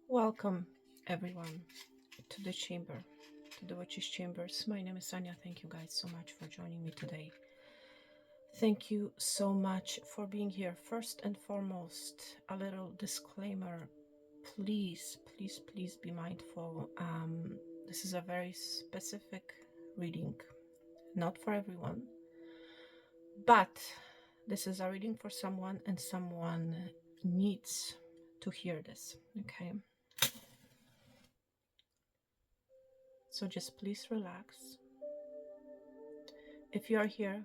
Welcome, everyone, to the chamber, to the Witch's Chambers. My name is Anya. Thank you guys so much for joining me today. Thank you so much for being here. First and foremost, a little disclaimer. Please, please, please be mindful. This is a very specific reading, not for everyone, but this is a reading for someone, and someone needs to hear this, okay? So just please relax. If you are here,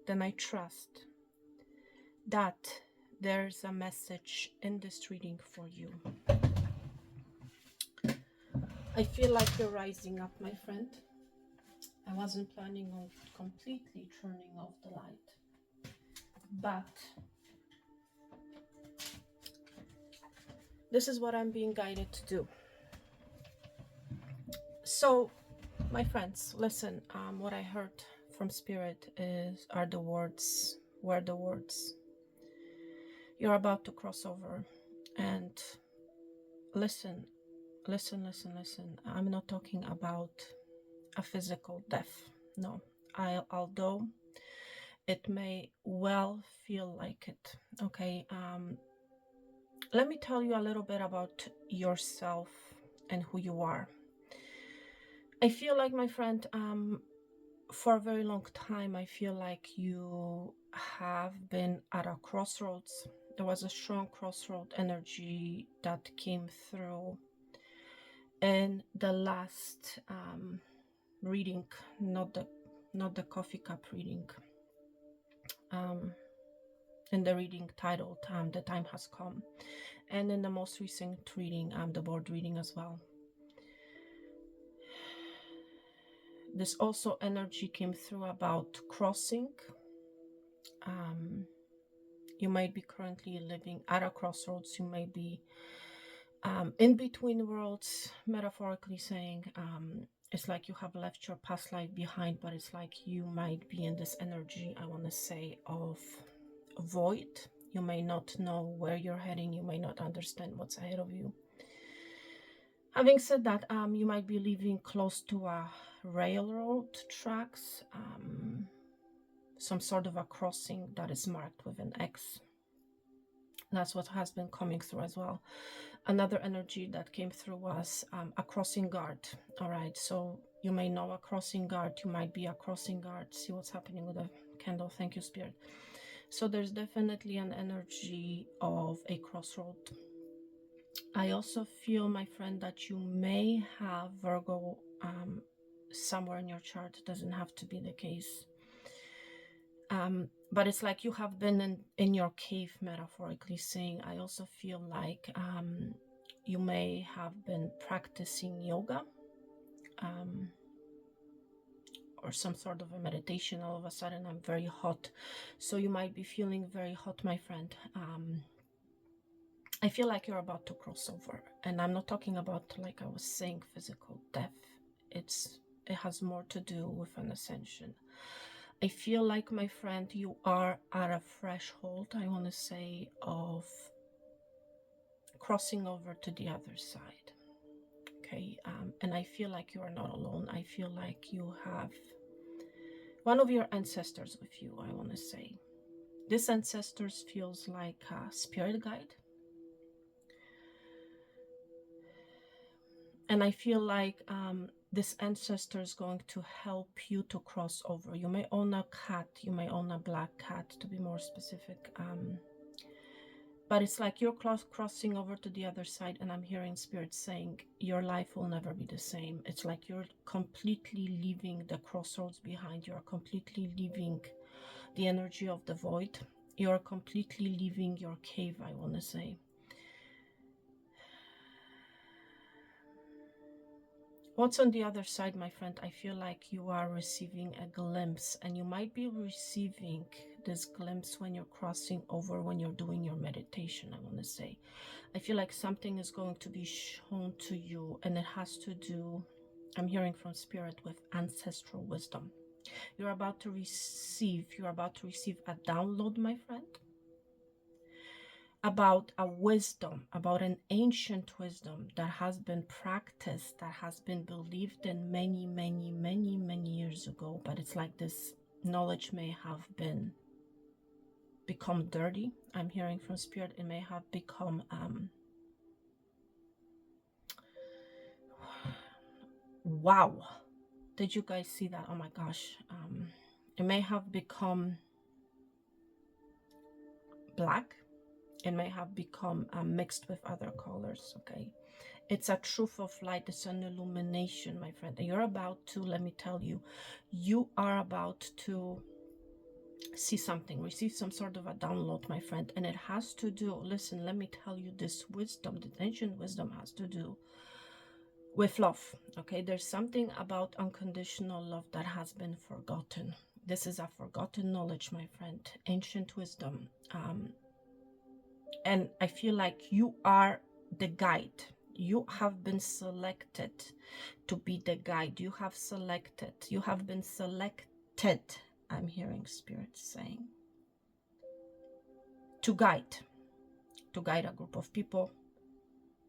then I trust that there's a message in this reading for you. I feel like you're rising up, my friend. I wasn't planning on completely turning off the light, but this is what I'm being guided to do. So, my friends, listen, what I heard from Spirit were the words, you're about to cross over. And listen, I'm not talking about a physical death. No, although it may well feel like it. Okay, let me tell you a little bit about yourself and who you are. I feel like, my friend, for a very long time, I feel like you have been at a crossroads. There was a strong crossroad energy that came through in the last reading, not the coffee cup reading, in the reading titled The Time Has Come, and in the most recent reading, the board reading as well. This also energy came through about crossing. You might be currently living at a crossroads. You may be in between worlds, metaphorically saying. It's like you have left your past life behind, but it's like you might be in this energy, I want to say, of void. You may not know where you're heading. You may not understand what's ahead of you. Having said that, you might be living close to a railroad tracks, some sort of a crossing that is marked with an X. That's what has been coming through as well. Another energy that came through was a crossing guard. All right, so you may know a crossing guard. You might be a crossing guard. See what's happening with the candle. Thank you, Spirit. So there's definitely an energy of a crossroad. I also feel, my friend, that you may have Virgo somewhere in your chart. It doesn't have to be the case. But it's like you have been in your cave, metaphorically saying. I also feel like you may have been practicing yoga or some sort of a meditation. All of a sudden, I'm very hot. So you might be feeling very hot, my friend. I feel like you're about to cross over. And I'm not talking about, like I was saying, physical death. It has more to do with an ascension. I feel like, my friend, you are at a threshold, I want to say, of crossing over to the other side. Okay, and I feel like you are not alone. I feel like you have one of your ancestors with you, I want to say. This ancestors feels like a spirit guide. And I feel like this ancestor is going to help you to cross over. You may own a cat, you may own a black cat, to be more specific. But it's like you're crossing over to the other side, and I'm hearing Spirit saying your life will never be the same. It's like you're completely leaving the crossroads behind. You're completely leaving the energy of the void. You're completely leaving your cave, I want to say. What's on the other side, my friend? I feel like you are receiving a glimpse, and you might be receiving this glimpse when you're crossing over, when you're doing your meditation, I want to say. I feel like something is going to be shown to you, and it has to do, I'm hearing from Spirit, with ancestral wisdom. You're about to receive a download, my friend. about a wisdom, about an ancient wisdom that has been practiced, that has been believed in many, many, many, many years ago. But it's like this knowledge may have been become dirty. I'm hearing from spirit. It may have become wow. Did you guys see that? Oh my gosh. It may have become black. It may have become mixed with other colors. Okay, it's a truth of light. It's an illumination, my friend. And you're about to, let me tell you, you are about to see something, receive some sort of a download, my friend. And it has to do, listen, let me tell you, this wisdom, the ancient wisdom, has to do with love. Okay, there's something about unconditional love that has been forgotten. This is a forgotten knowledge, my friend. Ancient wisdom. And I feel like you are the guide. You have been selected to be the guide. You have been selected, I'm hearing spirits saying, to guide a group of people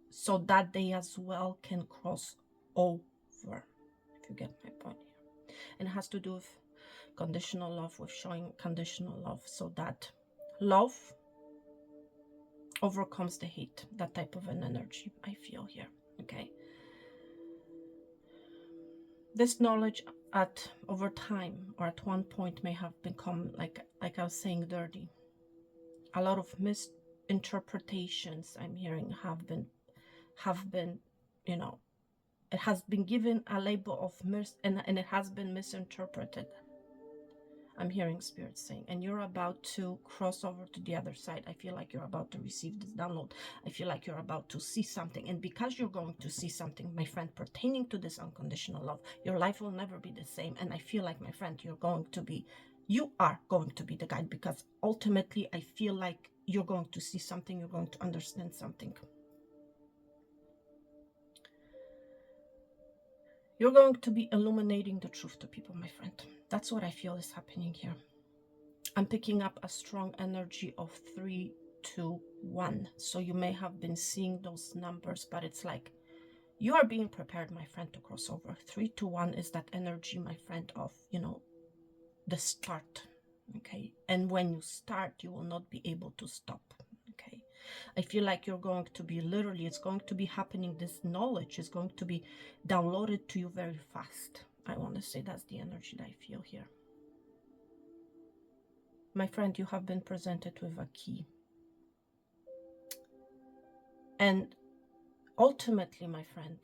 so that they as well can cross over, if you get my point here. And it has to do with conditional love, with showing conditional love, so that love overcomes the hate. That type of an energy I feel here. Okay, this knowledge at over time, or at one point, may have become, like I was saying, dirty. A lot of misinterpretations I'm hearing have been you know, it has been given a label of and it has been misinterpreted. I'm hearing spirits saying, and you're about to cross over to the other side. I feel like you're about to receive this download. I feel like you're about to see something. And because you're going to see something, my friend, pertaining to this unconditional love, your life will never be the same. And I feel like, my friend, you are going to be the guide, because ultimately I feel like you're going to see something, you're going to understand something. You're going to be illuminating the truth to people, my friend. That's what I feel is happening here. I'm picking up a strong energy of 3, 2, 1. So you may have been seeing those numbers, but it's like you are being prepared, my friend, to cross over. 3, 2, 1 is that energy, my friend, of, the start. Okay. And when you start, you will not be able to stop. Okay. I feel like you're going to be it's going to be happening. This knowledge is going to be downloaded to you very fast. I want to say that's the energy that I feel here. My friend, you have been presented with a key. And ultimately, my friend,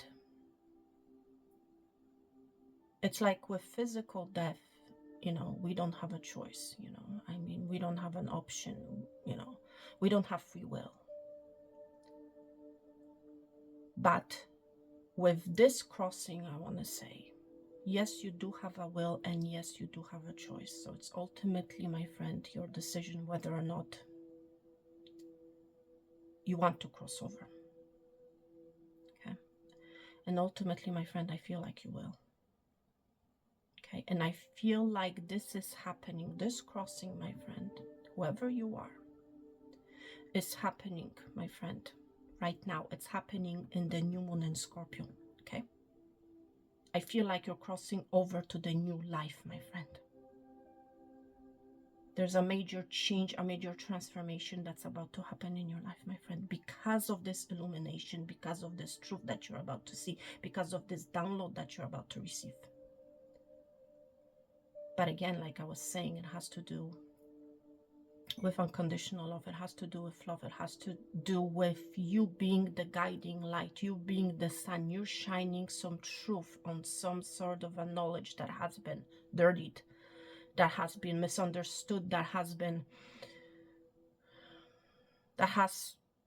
it's like with physical death, we don't have a choice, I mean, we don't have an option, we don't have free will. But with this crossing, I want to say, yes, you do have a will, and yes, you do have a choice. So it's ultimately, my friend, your decision whether or not you want to cross over. Okay. And ultimately, my friend, I feel like you will. Okay. And I feel like this is happening. This crossing, my friend, whoever you are, is happening, my friend, right now. It's happening in the new moon in Scorpio. Okay. I feel like you're crossing over to the new life, my friend. There's a major change, a major transformation that's about to happen in your life, my friend, because of this illumination, because of this truth that you're about to see, because of this download that you're about to receive. But again, like I was saying, it has to do with unconditional love. It has to do with love. It has to do with you being the guiding light, you being the sun. You're shining some truth on some sort of a knowledge that has been dirtied, that has been misunderstood, that has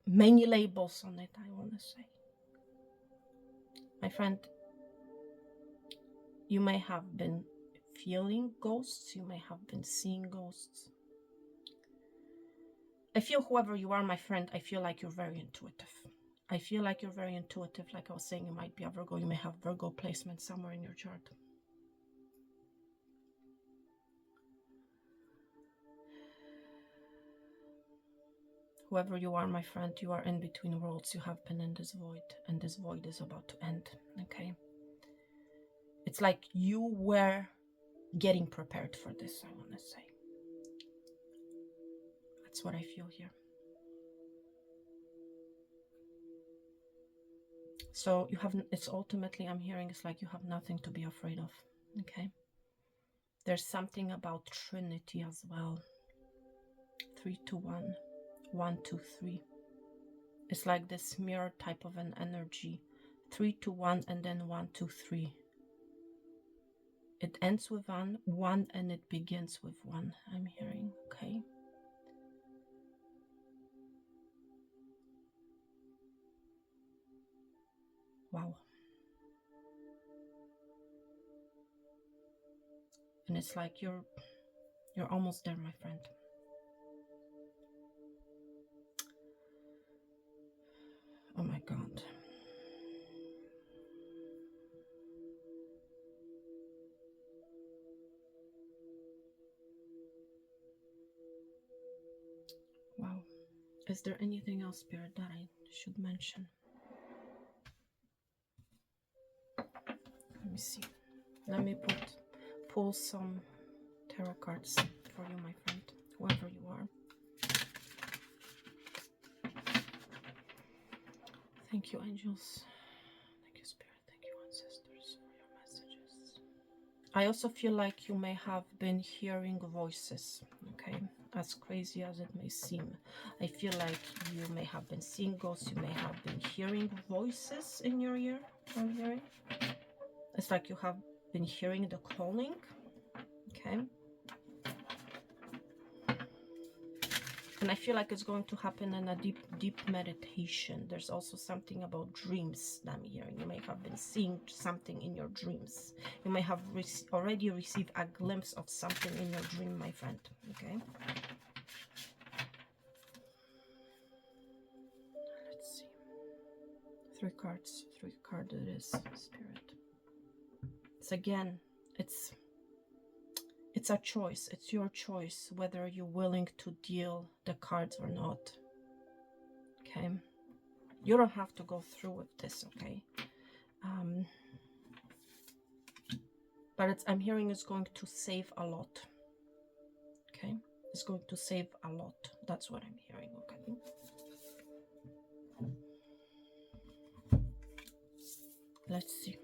many labels on it, I want to say. My friend, you may have been feeling ghosts, you may have been seeing ghosts. I feel, whoever you are, my friend, I feel like you're very intuitive. I feel like you're very intuitive. Like I was saying, you might be a Virgo. You may have Virgo placement somewhere in your chart. Whoever you are, my friend, you are in between worlds. You have been in this void, and this void is about to end. Okay? It's like you were getting prepared for this, I want to say. That's what I feel here. So you have, it's ultimately, I'm hearing, it's like you have nothing to be afraid of. Okay? There's something about Trinity as well. 3 to 1, 1 2 3. It's like this mirror type of an energy. 3 to 1 and then 1 2 3. It ends with 1 and it begins with 1. I'm hearing, okay? Wow. And it's like you're almost there, my friend. Oh my God. Wow. Is there anything else, Spirit, that I should mention? Let me see. Let me pull some tarot cards for you, my friend, whoever you are. Thank you, angels. Thank you, Spirit. Thank you, ancestors, for your messages. I also feel like you may have been hearing voices, okay? As crazy as it may seem. I feel like you may have been seeing ghosts, you may have been hearing voices in your ear. I'm hearing. It's like you have been hearing the calling, okay? And I feel like it's going to happen in a deep meditation. There's also something about dreams that I'm hearing. You may have been seeing something in your dreams. You may have already received a glimpse of something in your dream, my friend, okay? Let's see. 3 cards. 3 cards it is, Spirit. It's again, it's a choice. It's your choice whether you're willing to deal the cards or not. Okay? You don't have to go through with this, okay? But I'm hearing it's going to save a lot. Okay? It's going to save a lot. That's what I'm hearing, okay? Let's see.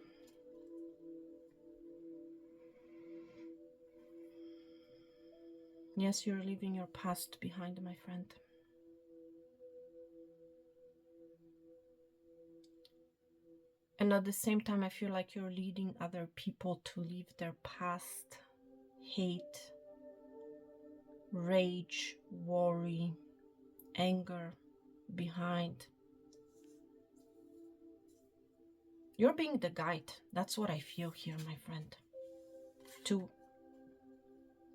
Yes, you're leaving your past behind, my friend. And at the same time, I feel like you're leading other people to leave their past, hate, rage, worry, anger behind. You're being the guide. That's what I feel here, my friend. To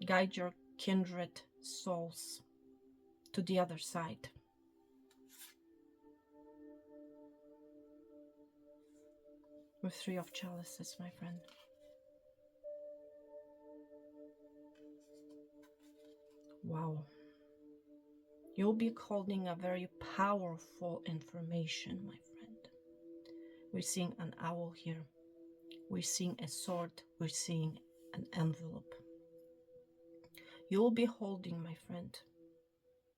guide your kindred souls to the other side. With 3 of chalices, my friend. Wow. You'll be holding a very powerful information, my friend. We're seeing an owl here. We're seeing a sword. We're seeing an envelope. You'll be holding, my friend,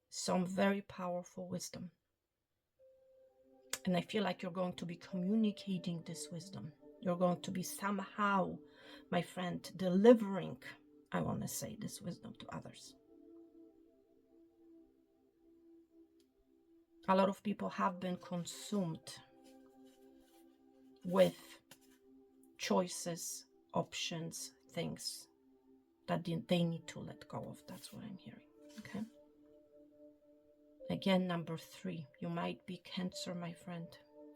some very powerful wisdom. And I feel like you're going to be communicating this wisdom. You're going to be somehow, my friend, delivering, I want to say, this wisdom to others. A lot of people have been consumed with choices, options, things that they need to let go of. That's what I'm hearing, okay? Again, number 3, you might be Cancer, my friend.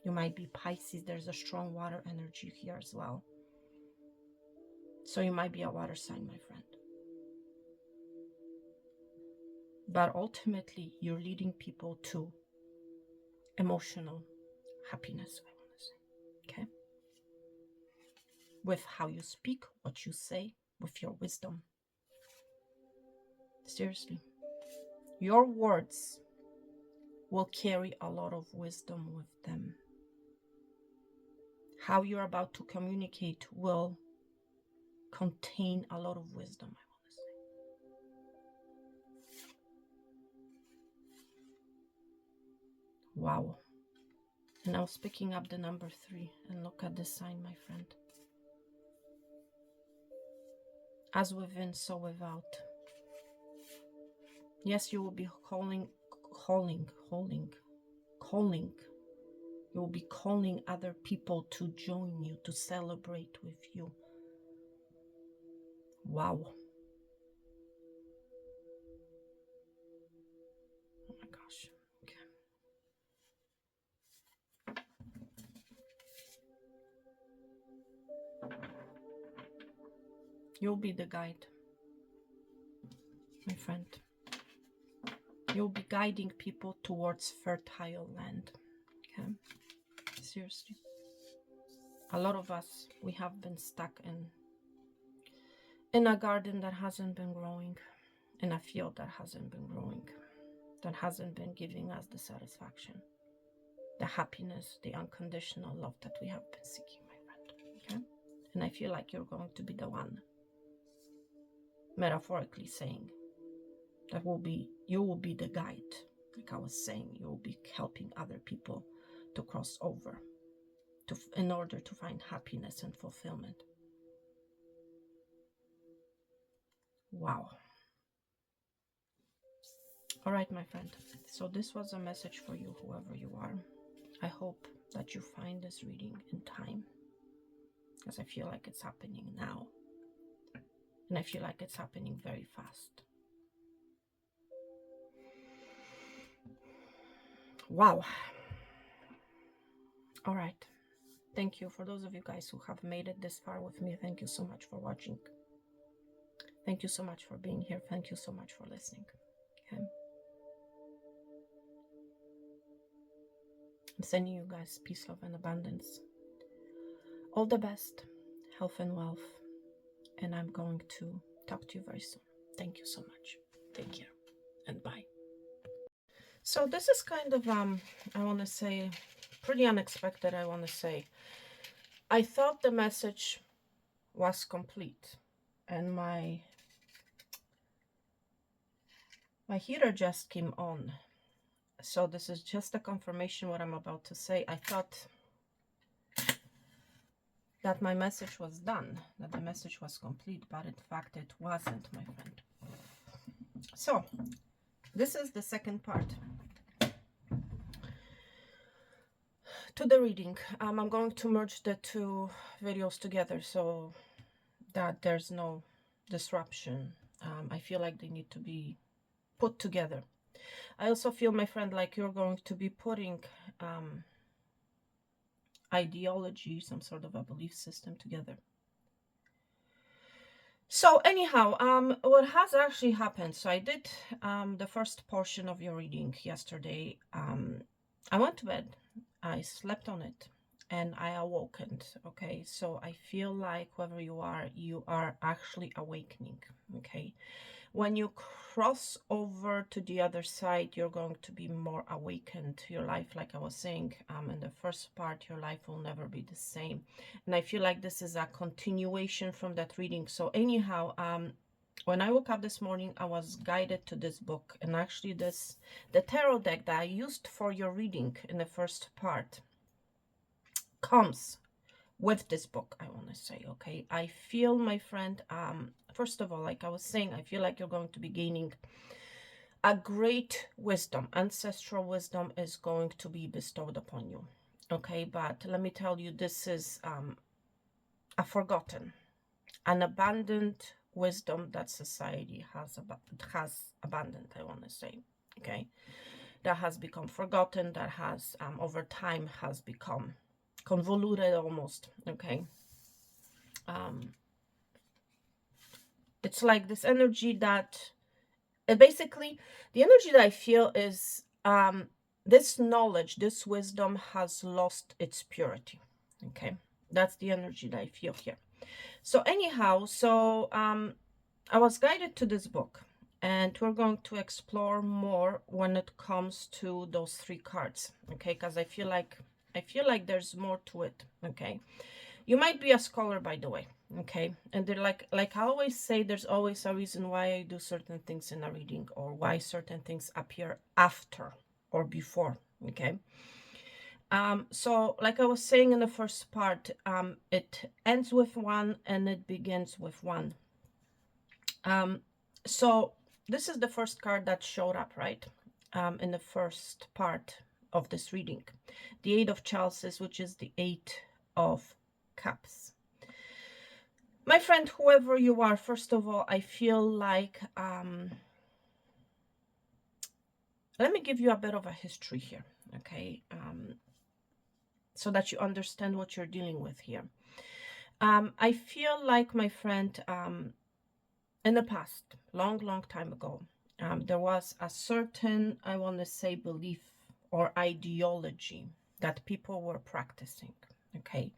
You might be Pisces. There's a strong water energy here as well. So you might be a water sign, my friend. But ultimately, you're leading people to emotional happiness, I want to say, okay? With how you speak, what you say, with your wisdom. Seriously. Your words will carry a lot of wisdom with them. How you're about to communicate will contain a lot of wisdom, I want to say. Wow. And I was picking up the number 3, and look at this sign, my friend. As within, so without. Yes, you will be calling. You will be calling other people to join you, to celebrate with you. Wow. Oh my gosh. Okay. You'll be the guide, my friend. You'll be guiding people towards fertile land. Okay? Seriously. A lot of us, we have been stuck in a garden that hasn't been growing, in a field that hasn't been growing, that hasn't been giving us the satisfaction, the happiness, the unconditional love that we have been seeking, my friend. Okay? And I feel like you're going to be the one, metaphorically saying, that you will be the guide. Like I was saying, you will be helping other people to cross over in order to find happiness and fulfillment. Wow. All right, my friend. So this was a message for you, whoever you are. I hope that you find this reading in time, because I feel like it's happening now. And I feel like it's happening very fast. Wow. All right. Thank you for those of you guys who have made it this far with me. Thank you so much for watching. Thank you so much for being here. Thank you so much for listening. Okay. I'm sending you guys peace, love, and abundance. All the best, health and wealth. And I'm going to talk to you very soon. Thank you so much. Take care and bye. So this is kind of, I want to say, pretty unexpected, I want to say. I thought the message was complete. And my heater just came on. So this is just a confirmation what I'm about to say. I thought that my message was done, that the message was complete, but in fact it wasn't, my friend. So this is the second part to the reading. I'm going to merge the two videos together so that there's no disruption. I feel like they need to be put together. I also feel, my friend, like you're going to be putting ideology, some sort of a belief system together. So anyhow, what has actually happened, so I did the first portion of your reading yesterday. I went to bed, I slept on it, and I awokened. Okay, so I feel like whoever you are actually awakening. Okay, when you cross over to the other side, you're going to be more awakened to your life. Like I was saying in the first part, your life will never be the same. And I feel like this is a continuation from that reading. So anyhow, when I woke up this morning, I was guided to this book. And actually the tarot deck that I used for your reading in the first part comes with this book, I want to say. Okay, I feel, my friend, first of all, like I was saying, I feel like you're going to be gaining a great wisdom. Ancestral wisdom is going to be bestowed upon you. Okay, but let me tell you, this is a forgotten, an abandoned wisdom that society has abandoned, I want to say. Okay, that has become forgotten, that has over time has become convoluted almost. Okay, it's like this energy that basically the energy that I feel is this knowledge, this wisdom has lost its purity. Okay, that's the energy that I feel here. So anyhow, so I was guided to this book, And we're going to explore more when it comes to those 3 cards, okay? Because I feel like there's more to it, okay? You might be a scholar, by the way, okay? And they're like I always say, there's always a reason why I do certain things in a reading, or why certain things appear after or before, okay? So like I was saying in the first part, it ends with 1 and it begins with 1. So this is the first card that showed up, right? In the first part of this reading. The 8 of Chalices, which is the 8 of Cups. My friend, whoever you are, first of all, I feel like, let me give you a bit of a history here, okay? So that you understand what you're dealing with here. I feel like, my friend, in the past, long time ago, there was a certain, I want to say, belief or ideology that people were practicing, okay?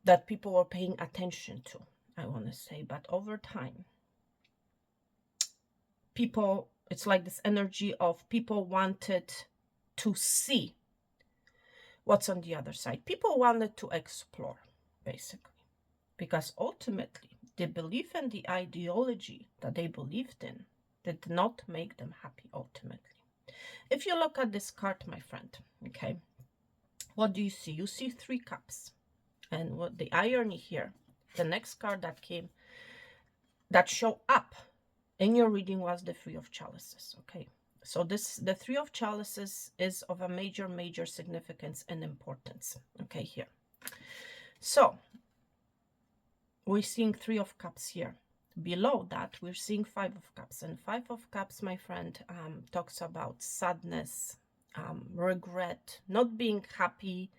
That people were paying attention to, I want to say. But over time, people, it's like this energy of people wanted to see what's on the other side. People wanted to explore, basically, because ultimately the belief and the ideology that they believed in did not make them happy ultimately. If you look at this card, my friend, okay, what do you see? You see 3 cups. And what the irony here, the next card that came, that showed up in your reading, was the 3 of Chalices, okay? So the 3 of Chalices is of a major significance and importance, okay, here. So we're seeing 3 of Cups here. Below that, we're seeing 5 of Cups. And 5 of Cups, my friend, talks about sadness, regret, not being happy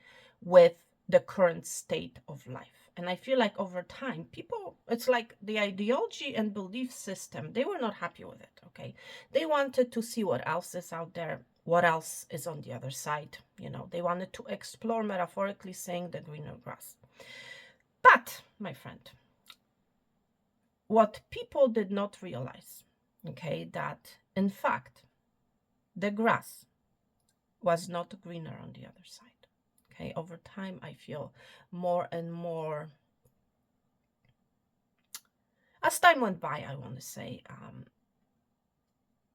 with the current state of life. And I feel like over time, people, it's like the ideology and belief system, they were not happy with it, okay? They wanted to see what else is out there, what else is on the other side. You know, they wanted to explore, metaphorically saying, the greener grass. But, my friend, what people did not realize, okay, that in fact, the grass was not greener on the other side. Okay, over time, I feel more and more, as time went by, I want to say,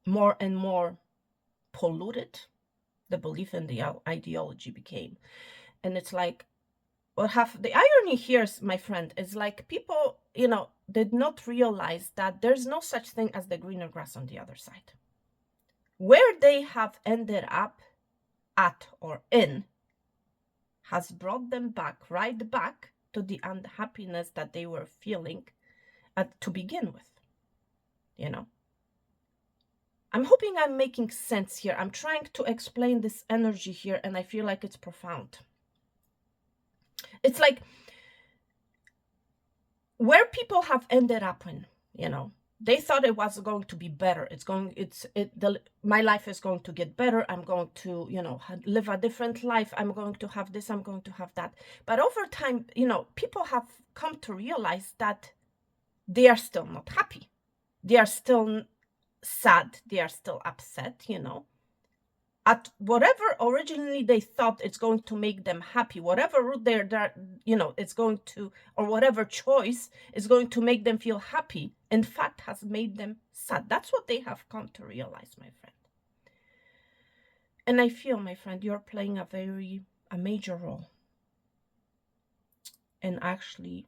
more and more polluted the belief and the ideology became. And it's like, what have the irony here is, my friend, is like people, you know, did not realize that there's no such thing as the greener grass on the other side. Where they have ended up at or in has brought them back, right back to the unhappiness that they were feeling to begin with, you know. I'm hoping I'm making sense here. I'm trying to explain this energy here, and I feel like it's profound. It's like where people have ended up in, you know, they thought it was going to be better. My life is going to get better. I'm going to, you know, live a different life. I'm going to have this, I'm going to have that. But over time, you know, people have come to realize that they are still not happy. They are still sad. They are still upset, you know, at whatever originally they thought it's going to make them happy, whatever route they're you know, it's going to, or whatever choice is going to make them feel happy, in fact has made them sad. That's what they have come to realize, my friend. And I feel, my friend, you're playing a major role in actually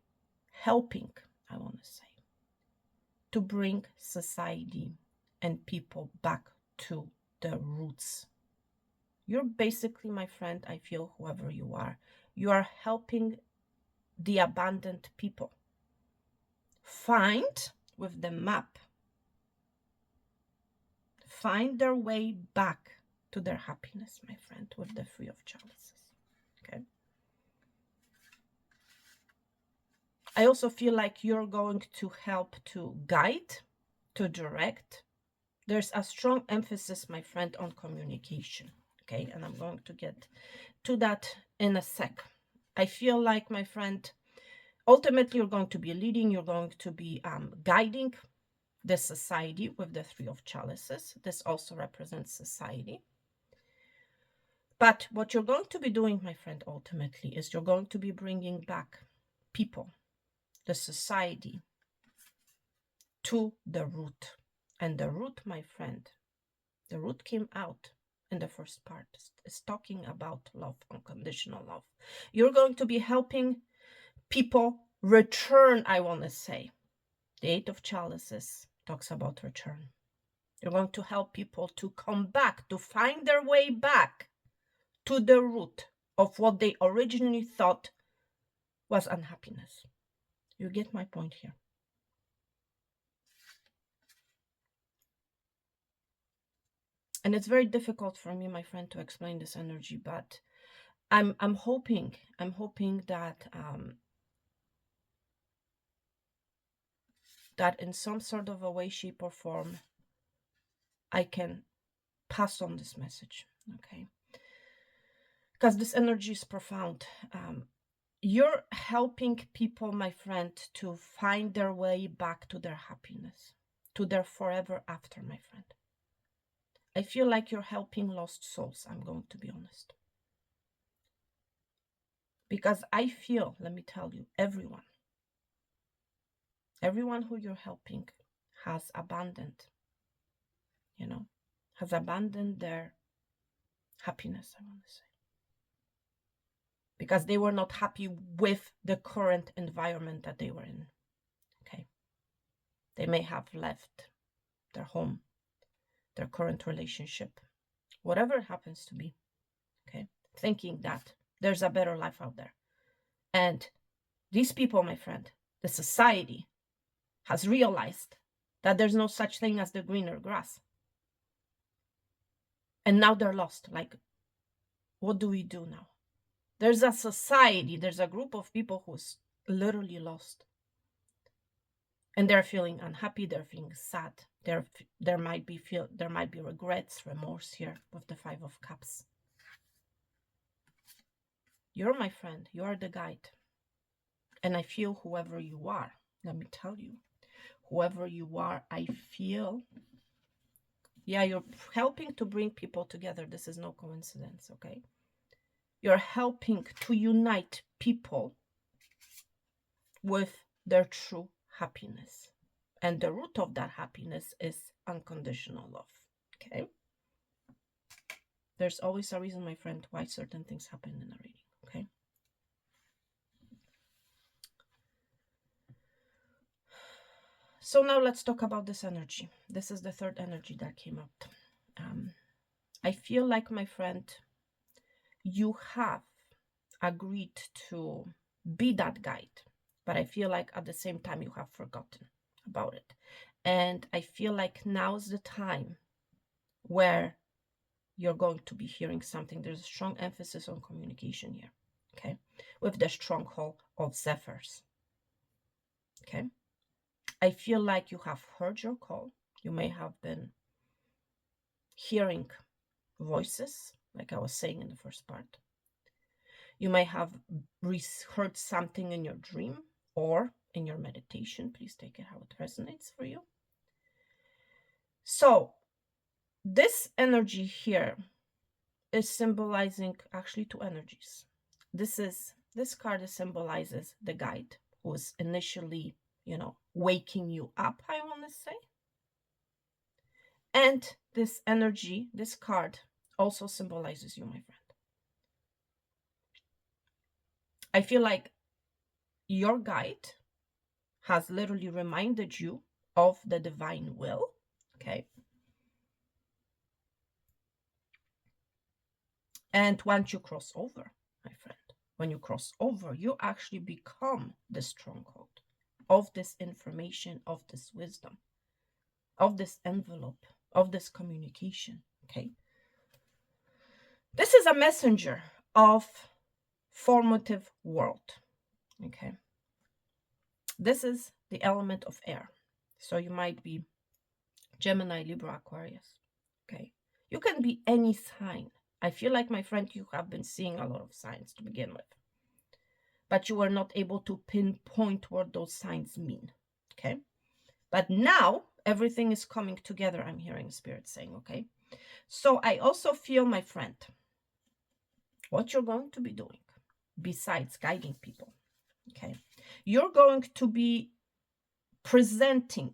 helping, I want to say, to bring society and people back to the roots. You're basically, my friend, I feel, whoever you are helping the abandoned people find, with the map, find their way back to their happiness, my friend, with the 3 of Chalices, okay? I also feel like you're going to help to guide, to direct. There's a strong emphasis, my friend, on communication, okay? And I'm going to get to that in a sec. I feel like, my friend, ultimately you're going to be leading, you're going to be guiding, the society with the Three of Chalices. This also represents society. But what you're going to be doing, my friend, ultimately, is you're going to be bringing back people, the society, to the root. And the root, my friend, the root came out in the first part. It's talking about love, unconditional love. You're going to be helping people return, I want to say. The Eight of Chalices talks about return. You're going to help people to come back, to find their way back to the root of what they originally thought was unhappiness. You get my point here. And it's very difficult for me, my friend, to explain this energy, but I'm hoping that that in some sort of a way, shape, or form, I can pass on this message, okay? Because this energy is profound. You're helping people, my friend, to find their way back to their happiness, to their forever after, my friend. I feel like you're helping lost souls, I'm going to be honest. Because I feel, let me tell you, everyone who you're helping has abandoned, has abandoned their happiness, I want to say. Because they were not happy with the current environment that they were in, okay? They may have left their home, their current relationship, whatever it happens to be, okay? Thinking that there's a better life out there. And these people, my friend, the society has realized that there's no such thing as the greener grass. And now they're lost. Like, what do we do now? There's a society, there's a group of people who's literally lost. And they're feeling unhappy, they're feeling sad. There might be regrets, remorse here with the Five of Cups. You're my friend, you are the guide. And I feel whoever you are, let me tell you, whoever you are, I feel, yeah, you're helping to bring people together. This is no coincidence, okay? You're helping to unite people with their true happiness. And the root of that happiness is unconditional love, okay? There's always a reason, my friend, why certain things happen in a reading, okay? So now let's talk about this energy. This is the third energy that came up. I feel like, my friend, you have agreed to be that guide, but I feel like at the same time you have forgotten about it. And I feel like now's the time where you're going to be hearing something. There's a strong emphasis on communication here, okay? With the stronghold of Zephyrs, okay? I feel like you have heard your call. You may have been hearing voices, like I was saying in the first part. You may have heard something in your dream or in your meditation. Please take it how it resonates for you. So this energy here is symbolizing actually two energies. This card symbolizes the guide who was initially, waking you up, I want to say. And this energy, this card, also symbolizes you, my friend. I feel like your guide has literally reminded you of the divine will, okay? And once you cross over, my friend, when you cross over, you actually become the stronghold of this information, of this wisdom, of this envelope, of this communication, okay? This is a messenger of formative world, okay? This is the element of air. So you might be Gemini, Libra, Aquarius, okay? You can be any sign. I feel like, my friend, you have been seeing a lot of signs to begin with, but you were not able to pinpoint what those signs mean, okay? But now, Everything is coming together, I'm hearing Spirit saying, okay? So I also feel, my friend, what you're going to be doing besides guiding people, okay? You're going to be presenting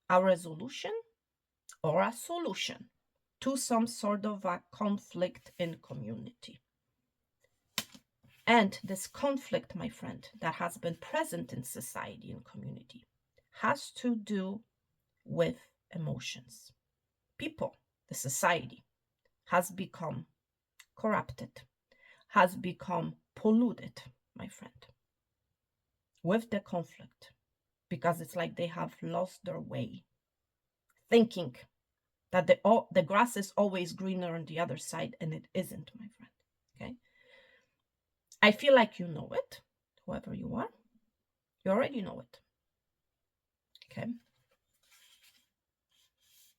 a resolution or a solution to some sort of a conflict in community. And this conflict, my friend, that has been present in society and community has to do with emotions. People, the society, has become corrupted, has become polluted, my friend, with the conflict, because it's like they have lost their way, thinking that the grass is always greener on the other side, and it isn't, my friend, okay? I feel like you know it, whoever you are. You already know it, okay?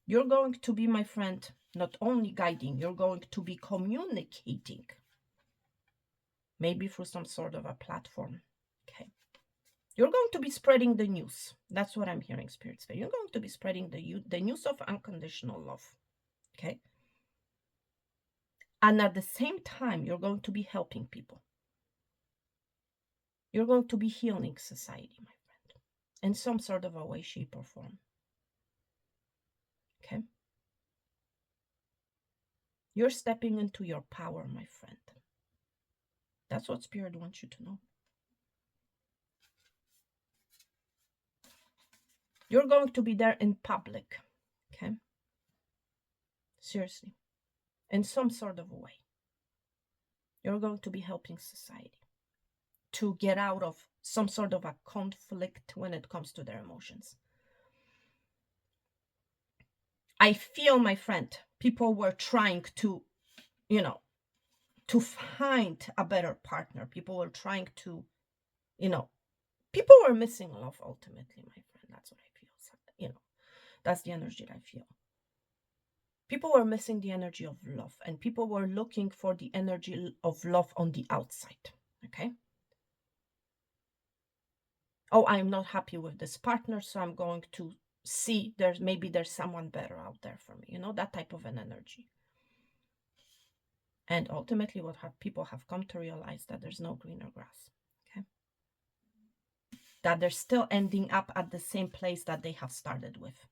You're going to be, my friend, not only guiding, you're going to be communicating, maybe through some sort of a platform, okay? You're going to be spreading the news. That's what I'm hearing, Spirit say. You're going to be spreading the news of unconditional love, okay? And at the same time, you're going to be helping people. You're going to be healing society, my friend, in some sort of a way, shape, or form, okay? You're stepping into your power, my friend. That's what Spirit wants you to know. You're going to be there in public, okay? Seriously, in some sort of a way. You're going to be helping society to get out of some sort of a conflict when it comes to their emotions. I feel, my friend, people were trying to, to find a better partner. People were trying to, people were missing love ultimately, my friend. That's what I feel. That's the energy that I feel. People were missing the energy of love, and people were looking for the energy of love on the outside, okay? Oh, I'm not happy with this partner, so I'm going to see maybe there's someone better out there for me, that type of an energy. And ultimately, people have come to realize that there's no greener grass, okay? That they're still ending up at the same place that they have started with,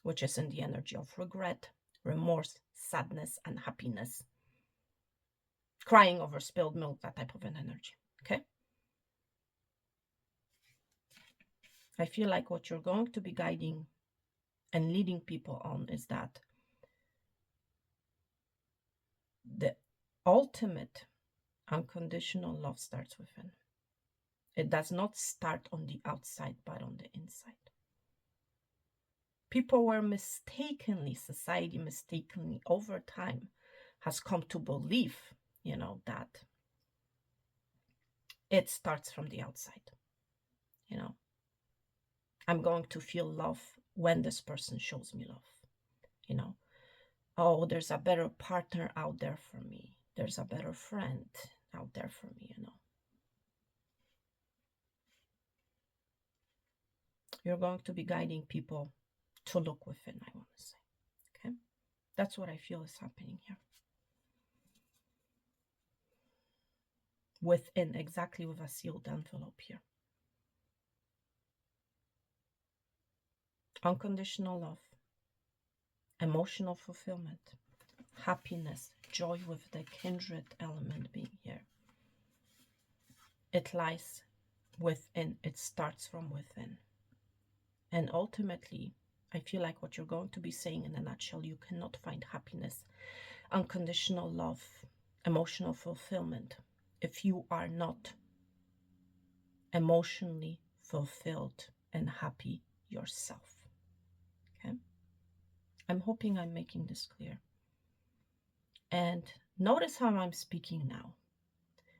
which is in the energy of regret, remorse, sadness, and happiness. Crying over spilled milk, that type of an energy, okay? I feel like what you're going to be guiding and leading people on is that the ultimate unconditional love starts within. It does not start on the outside, but on the inside. People were society mistakenly over time has come to believe, that it starts from the outside. I'm going to feel love when this person shows me love. Oh, there's a better partner out there for me. There's a better friend out there for me, You're going to be guiding people to look within, I want to say. Okay? That's what I feel is happening here. Within, exactly, with a sealed envelope here. Unconditional love, emotional fulfillment, happiness, joy, with the kindred element being here. It lies within. It starts from within. And ultimately, I feel like what you're going to be saying in a nutshell, you cannot find happiness, unconditional love, emotional fulfillment if you are not emotionally fulfilled and happy yourself. Okay? I'm hoping I'm making this clear. And notice how I'm speaking now.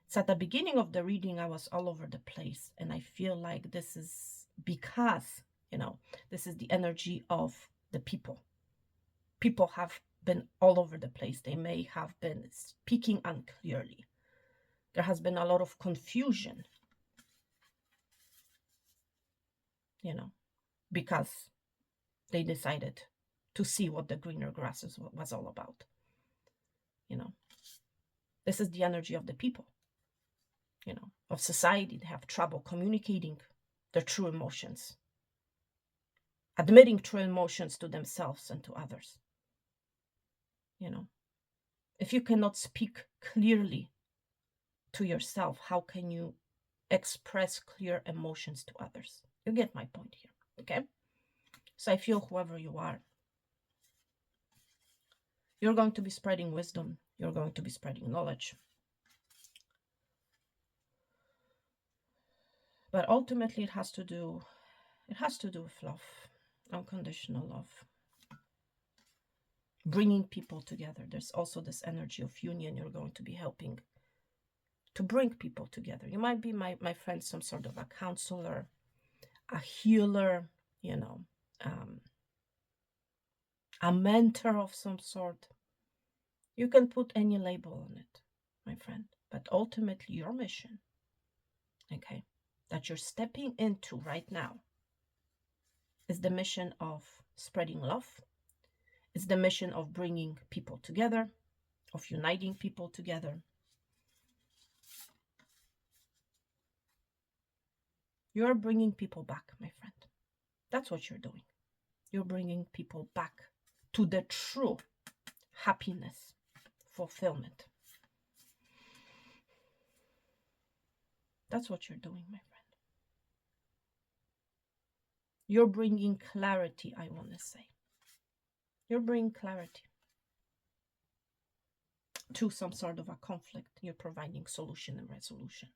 So at the beginning of the reading, I was all over the place. And I feel like this is because, this is the energy of the people. People have been all over the place. They may have been speaking unclearly. There has been a lot of confusion, because they decided to see what the greener grasses was all about. You know, this is the energy of the people, you know, of society. They have trouble communicating their true emotions, admitting true emotions to themselves and to others. You know, if you cannot speak clearly to yourself, how can you express clear emotions to others? You get my point here, okay? So I feel whoever you are, you're going to be spreading wisdom, you're going to be spreading knowledge. But ultimately it has to do with love, unconditional love, bringing people together. There's also this energy of union. You're going to be helping to bring people together. You might be, my friend, some sort of a counselor, a healer, you know, a mentor of some sort. You can put any label on it, my friend. But ultimately your mission, okay, that you're stepping into right now is the mission of spreading love. It's the mission of bringing people together, of uniting people together. You're bringing people back, my friend. That's what you're doing. You're bringing people back to the true happiness, fulfillment. That's what you're doing, my friend. You're bringing clarity, I want to say. You're bringing clarity to some sort of a conflict. You're providing solution and resolution.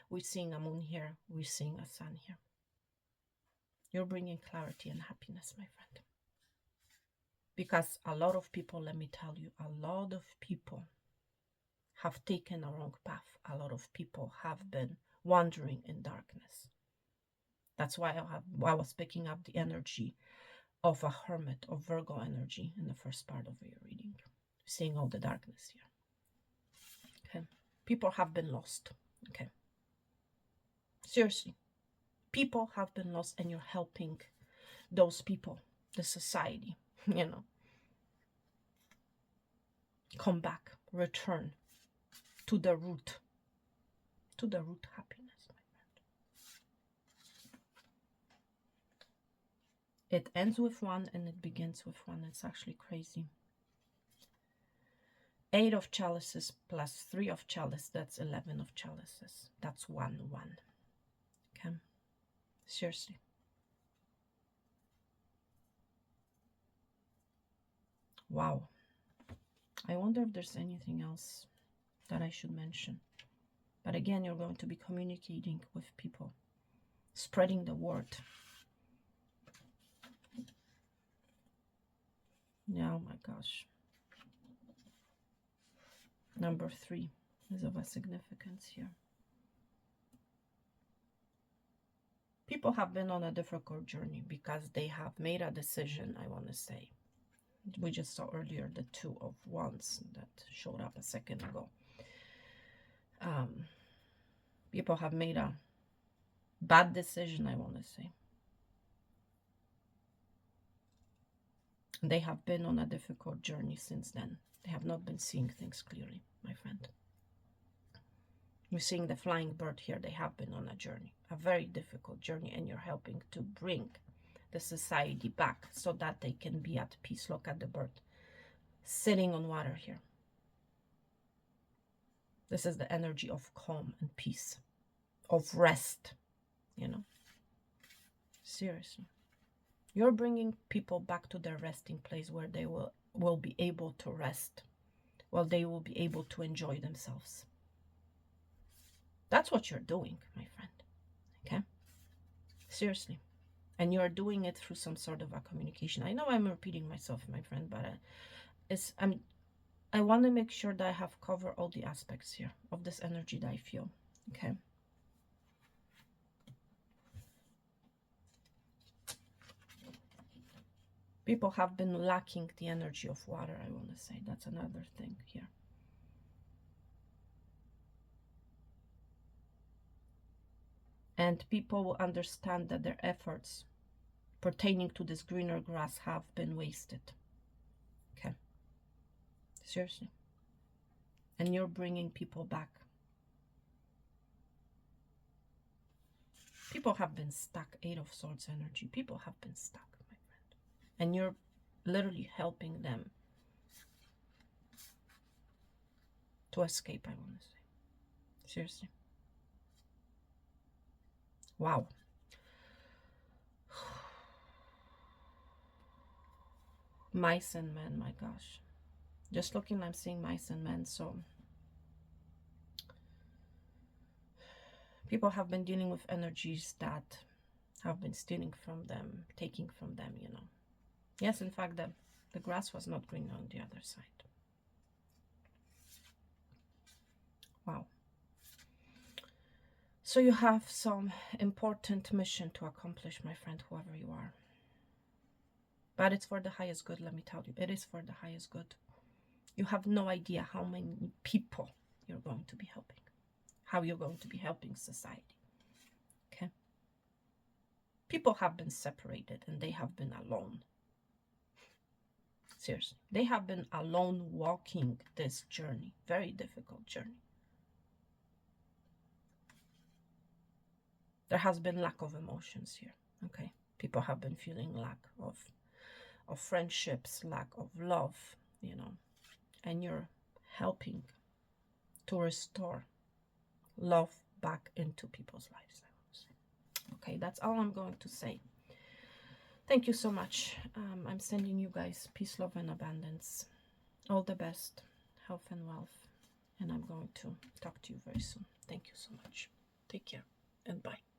We're seeing a moon here. We're seeing a sun here. You're bringing clarity and happiness, my friend. Because a lot of people, let me tell you, a lot of people have taken a wrong path. A lot of people have been wandering in darkness. That's why I was picking up the energy of a hermit, of Virgo energy in the first part of your reading. Seeing all the darkness here. Okay. People have been lost. Okay. Seriously. People have been lost and you're helping those people, the society, you know, come back, return to the root happiness, my friend. It ends with one and it begins with one. It's actually crazy. 8 of chalices plus 3 of chalice, that's 11 of chalices. That's 1, 1. Okay? Seriously. Wow. I wonder if there's anything else that I should mention. But again, you're going to be communicating with people, spreading the word. Yeah, oh my gosh. Number 3 is of a significance here. People have been on a difficult journey because they have made a decision, I want to say. We just saw earlier the 2 of Wands that showed up a second ago. People have made a bad decision, I want to say. They have been on a difficult journey since then. They have not been seeing things clearly, my friend. You're seeing the flying bird here. They have been on a journey, a very difficult journey, and you're helping to bring the society back so that they can be at peace. Look at the bird sitting on water here. This is the energy of calm and peace, of rest, you know. Seriously. You're bringing people back to their resting place where they will be able to rest, while they will be able to enjoy themselves. That's what you're doing, my friend. Okay? Seriously. And you're doing it through some sort of a communication. I know I'm repeating myself, my friend, but I want to make sure that I have covered all the aspects here of this energy that I feel. Okay? People have been lacking the energy of water, I want to say. That's another thing here. And people will understand that their efforts pertaining to this greener grass have been wasted. Okay. Seriously. And you're bringing people back. People have been stuck. 8 of Swords energy. People have been stuck, my friend. And you're literally helping them to escape, I want to say. Seriously. Wow. Mice and men, my gosh. Just looking, I'm seeing mice and men. So people have been dealing with energies that have been stealing from them, taking from them, you know. Yes, in fact, the grass was not green on the other side. Wow. So you have some important mission to accomplish, my friend, whoever you are. But it's for the highest good, let me tell you. It is for the highest good. You have no idea how many people you're going to be helping. How you're going to be helping society. Okay? People have been separated and they have been alone. Seriously. They have been alone walking this journey. Very difficult journey. There has been lack of emotions here. Okay? People have been feeling lack of friendships, lack of love, you know. And you're helping to restore love back into people's lives. Okay, that's all I'm going to say. Thank you so much. I'm sending you guys peace, love, and abundance. All the best, health and wealth. And I'm going to talk to you very soon. Thank you so much. Take care and bye.